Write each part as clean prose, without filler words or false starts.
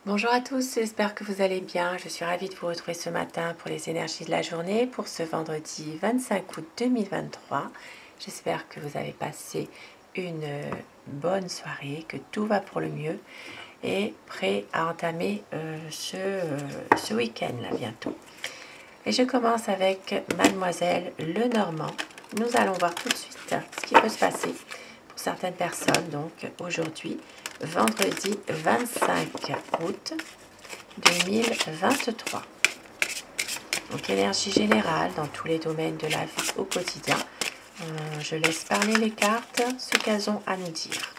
Bonjour à tous, j'espère que vous allez bien. Je suis ravie de vous retrouver ce matin pour les énergies de la journée pour ce vendredi 25 août 2023. J'espère que vous avez passé une bonne soirée, que tout va pour le mieux et prêt à entamer ce week-end là bientôt. Et je commence avec Mademoiselle Lenormand. Nous allons voir tout de suite ce qui peut se passer pour certaines personnes. Donc aujourd'hui, vendredi 25 août 2023. Donc énergie générale dans tous les domaines de la vie au quotidien. Je laisse parler les cartes, ce qu'elles ont à nous dire.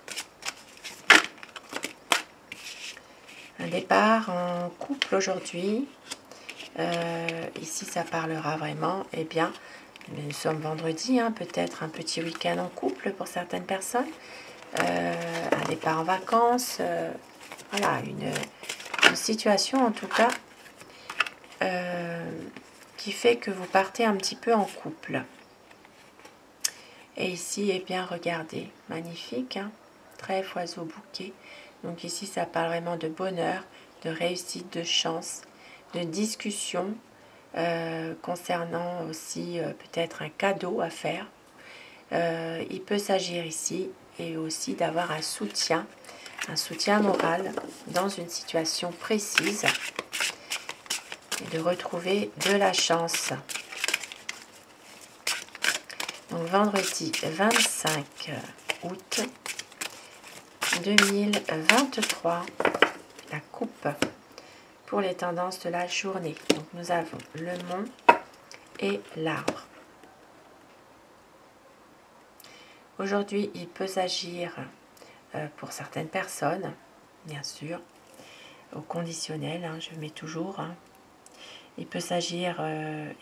Un départ en couple aujourd'hui. Ici, ça parlera vraiment, eh bien, nous sommes vendredi, peut-être un petit week-end en couple pour certaines personnes, un départ en vacances, voilà, une situation en tout cas qui fait que vous partez un petit peu en couple. Et ici, eh bien, regardez, magnifique, trèfle, oiseau, bouquet. Donc ici, ça parle vraiment de bonheur, de réussite, de chance, de discussion, concernant aussi peut-être un cadeau à faire. Il peut s'agir ici et aussi d'avoir un soutien moral dans une situation précise et de retrouver de la chance. Donc vendredi 25 août 2023, la coupe pour les tendances de la journée. Donc nous avons le mont et l'arbre. Aujourd'hui, il peut s'agir pour certaines personnes, bien sûr, au conditionnel, je mets toujours. Il peut s'agir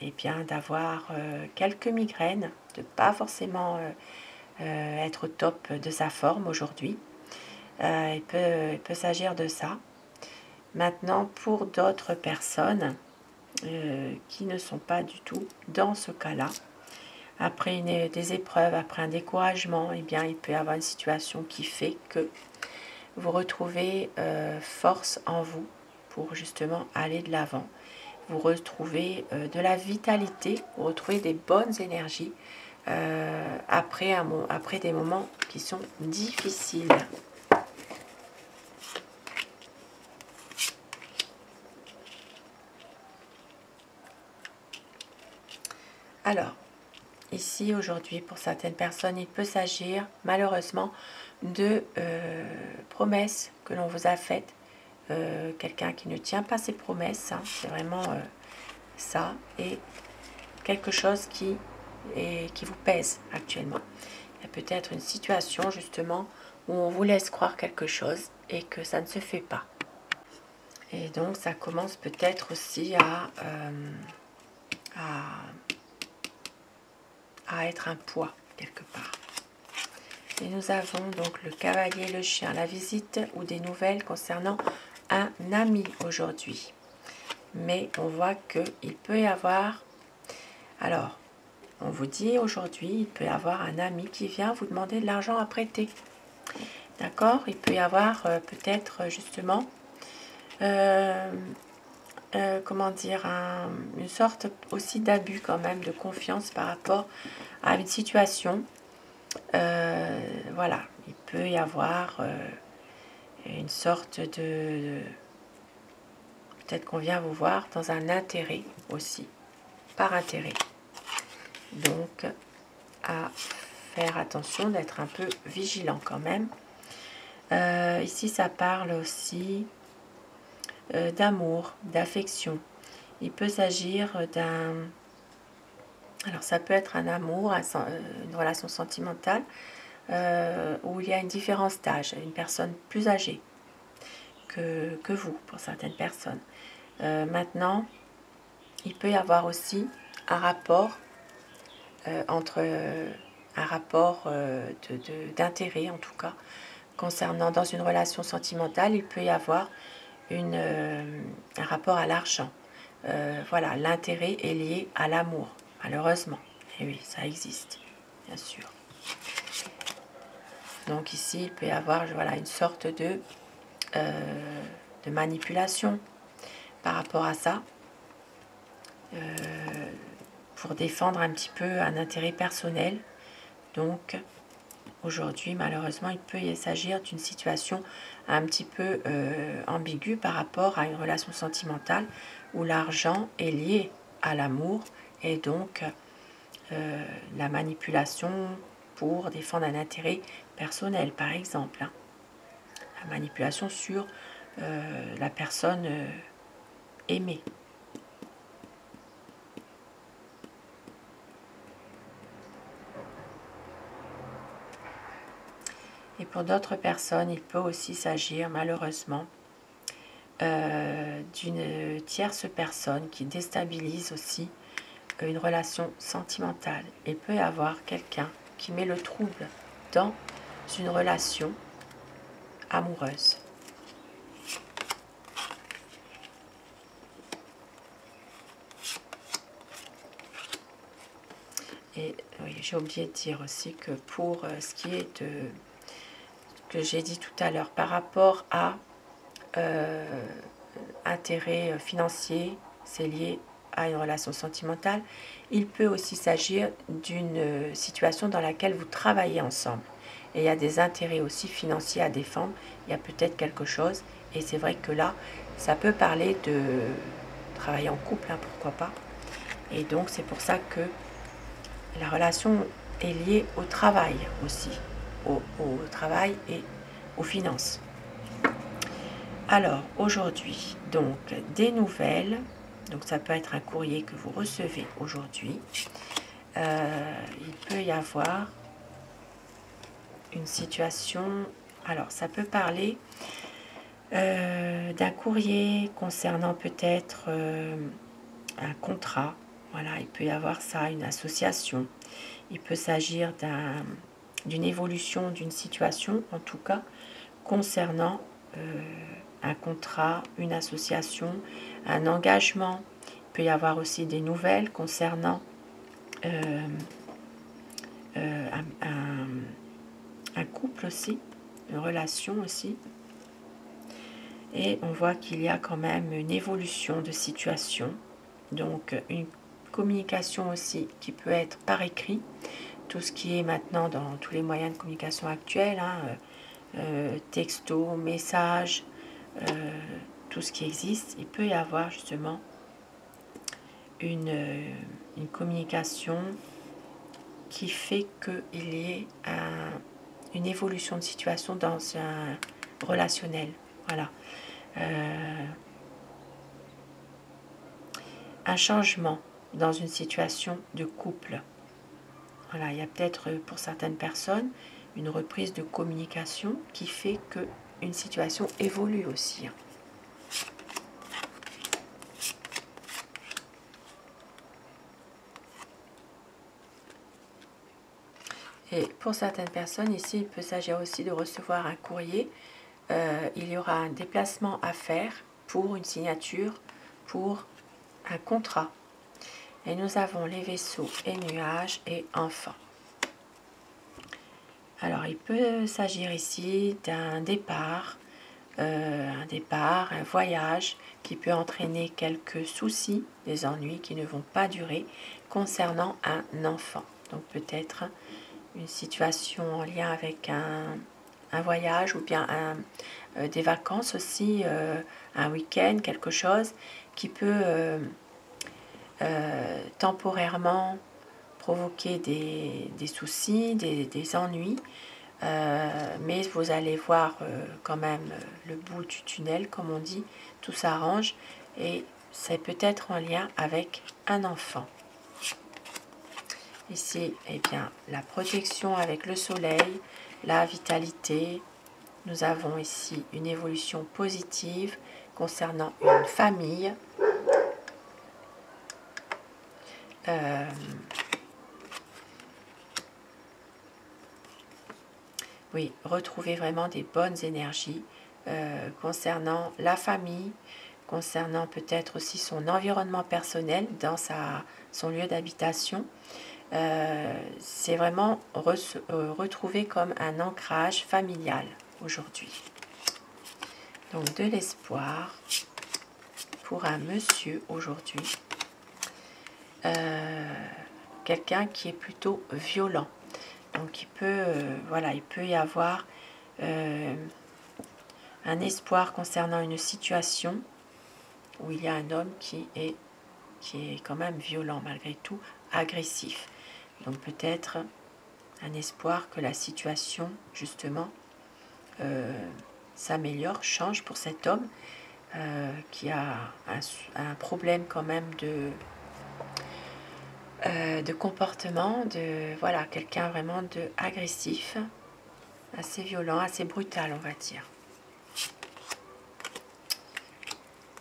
eh bien d'avoir quelques migraines, de ne pas forcément être au top de sa forme aujourd'hui. Il peut s'agir de ça. Maintenant, pour d'autres personnes qui ne sont pas du tout dans ce cas-là, après des épreuves, après un découragement, eh bien, il peut y avoir une situation qui fait que vous retrouvez force en vous pour justement aller de l'avant. Vous retrouvez de la vitalité, vous retrouvez des bonnes énergies après des moments qui sont difficiles. Alors, ici aujourd'hui, pour certaines personnes, il peut s'agir malheureusement de promesses que l'on vous a faites. Quelqu'un qui ne tient pas ses promesses, c'est vraiment ça, et quelque chose qui vous pèse actuellement. Il y a peut-être une situation justement où on vous laisse croire quelque chose et que ça ne se fait pas. Et donc ça commence peut-être aussi à être un poids quelque part. Et nous avons donc le cavalier, le chien, la visite ou des nouvelles concernant un ami aujourd'hui. Mais on voit qu'il peut y avoir... Alors, on vous dit aujourd'hui, il peut y avoir un ami qui vient vous demander de l'argent à prêter. D'accord? Il peut y avoir peut-être justement... comment dire, une sorte aussi d'abus quand même de confiance par rapport à une situation. Voilà, il peut y avoir une sorte de peut-être qu'on vient vous voir dans un intérêt aussi, par intérêt. Donc, à faire attention, d'être un peu vigilant quand même. Ici, ça parle aussi d'amour, d'affection. Il peut s'agir d'un... Alors, ça peut être un amour, une relation sentimentale, où il y a une différence d'âge, une personne plus âgée que vous, pour certaines personnes. Maintenant, il peut y avoir aussi un rapport d'intérêt, en tout cas, concernant dans une relation sentimentale, il peut y avoir un rapport à l'argent. Voilà, l'intérêt est lié à l'amour, malheureusement. Et oui, ça existe, bien sûr. Donc ici, il peut y avoir voilà, une sorte de de manipulation par rapport à ça, pour défendre un petit peu un intérêt personnel. Donc aujourd'hui, malheureusement, il peut s'agir d'une situation un petit peu ambiguë par rapport à une relation sentimentale où l'argent est lié à l'amour et donc la manipulation pour défendre un intérêt personnel, par exemple. Hein. La manipulation sur la personne aimée. Et pour d'autres personnes, il peut aussi s'agir, malheureusement, d'une tierce personne qui déstabilise aussi une relation sentimentale. Il peut y avoir quelqu'un qui met le trouble dans une relation amoureuse. Et oui, j'ai oublié de dire aussi que pour ce qui est de que j'ai dit tout à l'heure par rapport à intérêt financier, c'est lié à une relation sentimentale, il peut aussi s'agir d'une situation dans laquelle vous travaillez ensemble. Et il y a des intérêts aussi financiers à défendre, il y a peut-être quelque chose, et c'est vrai que là, ça peut parler de travailler en couple, hein, pourquoi pas. Et donc c'est pour ça que la relation est liée au travail aussi, au travail et aux finances. Alors aujourd'hui, donc des nouvelles, donc ça peut être un courrier que vous recevez aujourd'hui. Il peut y avoir une situation, alors ça peut parler d'un courrier concernant peut-être un contrat. Voilà, il peut y avoir ça, une association. Il peut s'agir d'une évolution d'une situation, en tout cas, concernant un contrat, une association, un engagement. Il peut y avoir aussi des nouvelles concernant un couple aussi, une relation aussi. Et on voit qu'il y a quand même une évolution de situation. Donc une communication aussi qui peut être par écrit. Tout ce qui est maintenant dans tous les moyens de communication actuels, hein, texto, message, tout ce qui existe, il peut y avoir justement une communication qui fait qu'il y ait une évolution de situation dans un relationnel. Voilà. Un changement dans une situation de couple. Voilà, il y a peut-être pour certaines personnes une reprise de communication qui fait qu'une situation évolue aussi. Et pour certaines personnes, ici, il peut s'agir aussi de recevoir un courrier. Il y aura un déplacement à faire pour une signature, pour un contrat. Et nous avons les vaisseaux et nuages et enfants. Alors, il peut s'agir ici d'un départ, un voyage qui peut entraîner quelques soucis, des ennuis qui ne vont pas durer concernant un enfant. Donc, peut-être une situation en lien avec un voyage ou bien des vacances aussi, un week-end, quelque chose qui peut temporairement provoquer des soucis, des ennuis, mais vous allez voir quand même le bout du tunnel, comme on dit, tout s'arrange et c'est peut-être en lien avec un enfant. Ici, eh bien, la protection avec le soleil, la vitalité. Nous avons ici une évolution positive concernant une famille. Oui, retrouver vraiment des bonnes énergies concernant la famille, concernant peut-être aussi son environnement personnel dans son lieu d'habitation. C'est vraiment retrouver comme un ancrage familial aujourd'hui. Donc de l'espoir pour un monsieur aujourd'hui. Quelqu'un qui est plutôt violent. Donc il peut, voilà, il peut y avoir un espoir concernant une situation où il y a un homme qui est quand même violent, malgré tout, agressif. Donc peut-être un espoir que la situation, justement, s'améliore, change pour cet homme qui a un problème quand même de comportement, voilà, quelqu'un vraiment de agressif, assez violent, assez brutal, on va dire.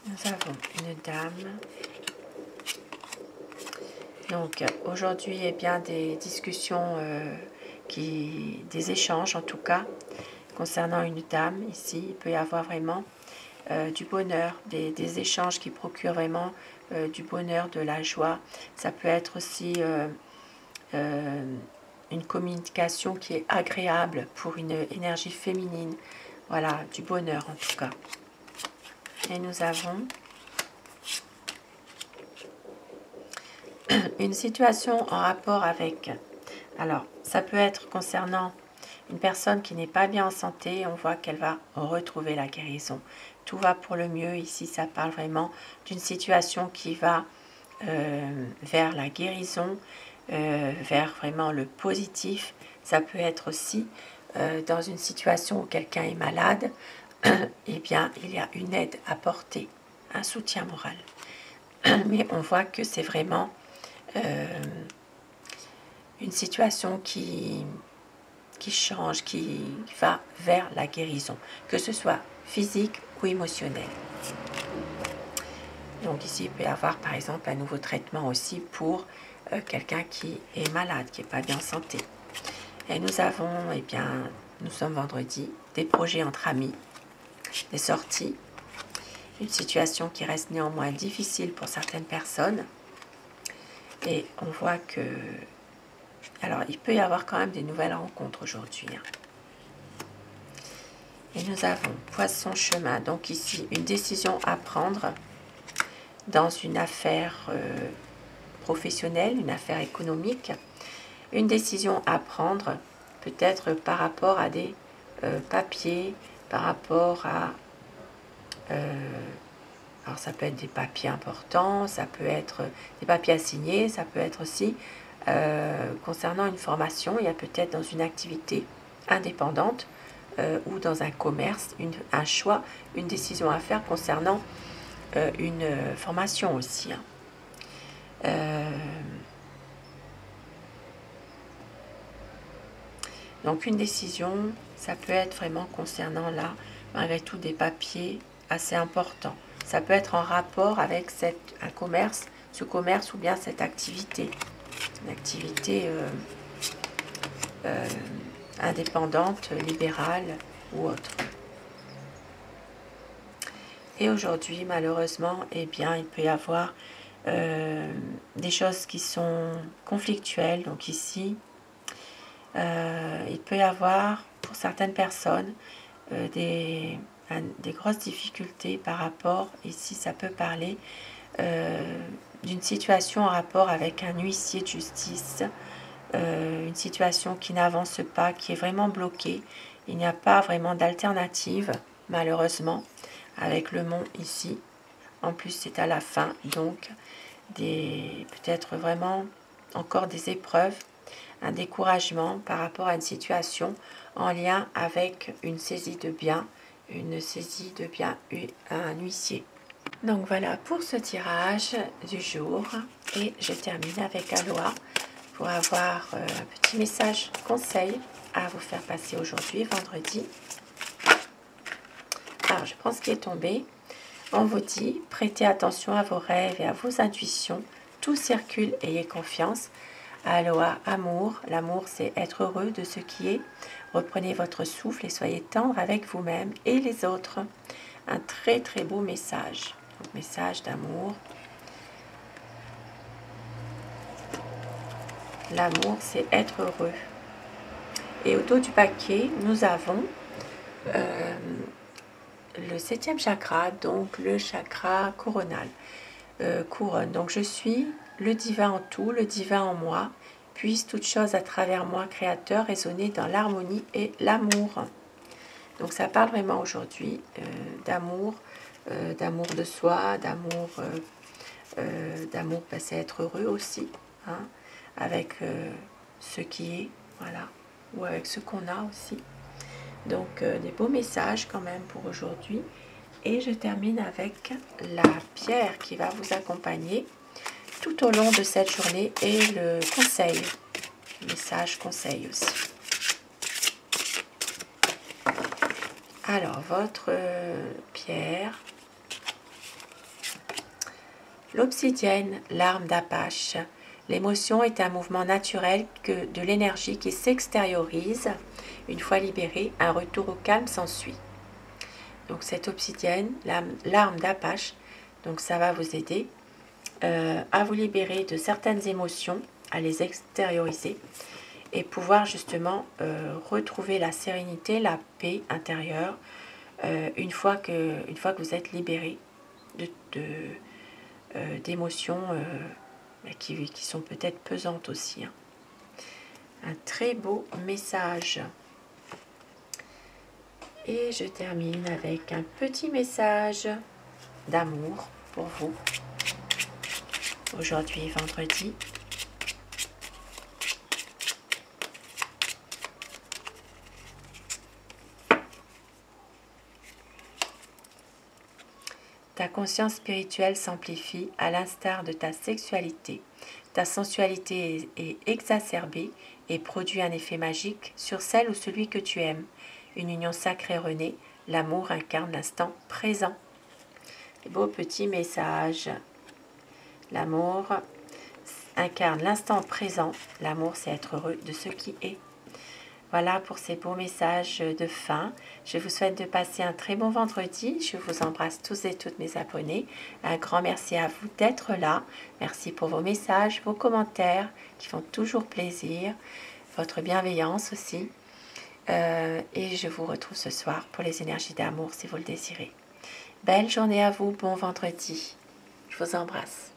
Nous avons une dame. Donc aujourd'hui, eh bien, des discussions, des échanges en tout cas, concernant une dame ici. Il peut y avoir vraiment du bonheur, des échanges qui procurent vraiment du bonheur, de la joie. Ça peut être aussi une communication qui est agréable pour une énergie féminine. Voilà, du bonheur en tout cas. Et nous avons une situation en rapport avec... Alors, ça peut être concernant une personne qui n'est pas bien en santé. On voit qu'elle va retrouver la guérison. Tout va pour le mieux. Ici, ça parle vraiment d'une situation qui va vers la guérison, vers vraiment le positif. Ça peut être aussi dans une situation où quelqu'un est malade. Eh bien, il y a une aide apportée, un soutien moral. Mais on voit que c'est vraiment une situation qui change, qui va vers la guérison, que ce soit physique ou émotionnelle. Donc ici, il peut y avoir par exemple un nouveau traitement aussi pour quelqu'un qui est malade, qui n'est pas bien en santé. Et nous avons, eh bien, nous sommes vendredi, des projets entre amis, des sorties, une situation qui reste néanmoins difficile pour certaines personnes. Et on voit que... Alors, il peut y avoir quand même des nouvelles rencontres aujourd'hui. Et nous avons Poisson chemin. Donc ici, une décision à prendre dans une affaire professionnelle, une affaire économique. Une décision à prendre peut-être par rapport à des papiers, par rapport à... alors ça peut être des papiers importants, ça peut être des papiers à signer, ça peut être aussi concernant une formation, il y a peut-être dans une activité indépendante ou dans un commerce, un choix, une décision à faire concernant une formation aussi. Donc une décision, ça peut être vraiment concernant là, malgré tout, des papiers assez importants. Ça peut être en rapport avec un commerce, ce commerce ou bien cette activité. Une activité indépendante, libérale ou autre. Et aujourd'hui, malheureusement, eh bien, il peut y avoir des choses qui sont conflictuelles. Donc ici, il peut y avoir, pour certaines personnes, des grosses difficultés par rapport, ici ça peut parler d'une situation en rapport avec un huissier de justice, une situation qui n'avance pas, qui est vraiment bloquée. Il n'y a pas vraiment d'alternative, malheureusement, avec le mont ici. En plus, c'est à la fin, donc peut-être vraiment encore des épreuves, un découragement par rapport à une situation en lien avec une saisie de biens, un huissier. Donc voilà pour ce tirage du jour et je termine avec Aloha pour avoir un petit message conseil à vous faire passer aujourd'hui, vendredi. Alors je prends ce qui est tombé. On vous dit, prêtez attention à vos rêves et à vos intuitions, tout circule, ayez confiance. Aloha, amour. L'amour, c'est être heureux de ce qui est. Reprenez votre souffle et soyez tendre avec vous-même et les autres. Un très très beau message. Donc, message d'amour. L'amour, c'est être heureux. Et au dos du paquet, nous avons le 7e chakra, donc le chakra coronal, couronne. Donc je suis le divin en tout, le divin en moi, puisse toute chose à travers moi, créateur, résonner dans l'harmonie et l'amour. Donc ça parle vraiment aujourd'hui d'amour, d'amour de soi, d'amour, c'est être heureux aussi, hein, avec ce qui est, voilà, ou avec ce qu'on a aussi. Donc des beaux messages quand même pour aujourd'hui. Et je termine avec la pierre qui va vous accompagner tout au long de cette journée et le conseil, message conseil aussi. Alors, votre pierre, l'obsidienne, l'arme d'Apache. L'émotion est un mouvement naturel de l'énergie qui s'extériorise. Une fois libérée, un retour au calme s'ensuit. Donc cette obsidienne, l'arme d'Apache, donc ça va vous aider à vous libérer de certaines émotions, à les extérioriser et pouvoir justement retrouver la sérénité, la paix intérieure une fois que vous êtes libéré d'émotions qui sont peut-être pesantes aussi. Hein. Un très beau message. Et je termine avec un petit message d'amour pour vous. Aujourd'hui, vendredi. Ta conscience spirituelle s'amplifie à l'instar de ta sexualité. Ta sensualité est exacerbée et produit un effet magique sur celle ou celui que tu aimes. Une union sacrée renée, l'amour incarne l'instant présent. Beau petit message. L'amour incarne l'instant présent. L'amour, c'est être heureux de ce qui est. Voilà pour ces beaux messages de fin. Je vous souhaite de passer un très bon vendredi. Je vous embrasse tous et toutes mes abonnés. Un grand merci à vous d'être là. Merci pour vos messages, vos commentaires qui font toujours plaisir. Votre bienveillance aussi. Et je vous retrouve ce soir pour les énergies d'amour si vous le désirez. Belle journée à vous, bon vendredi. Je vous embrasse.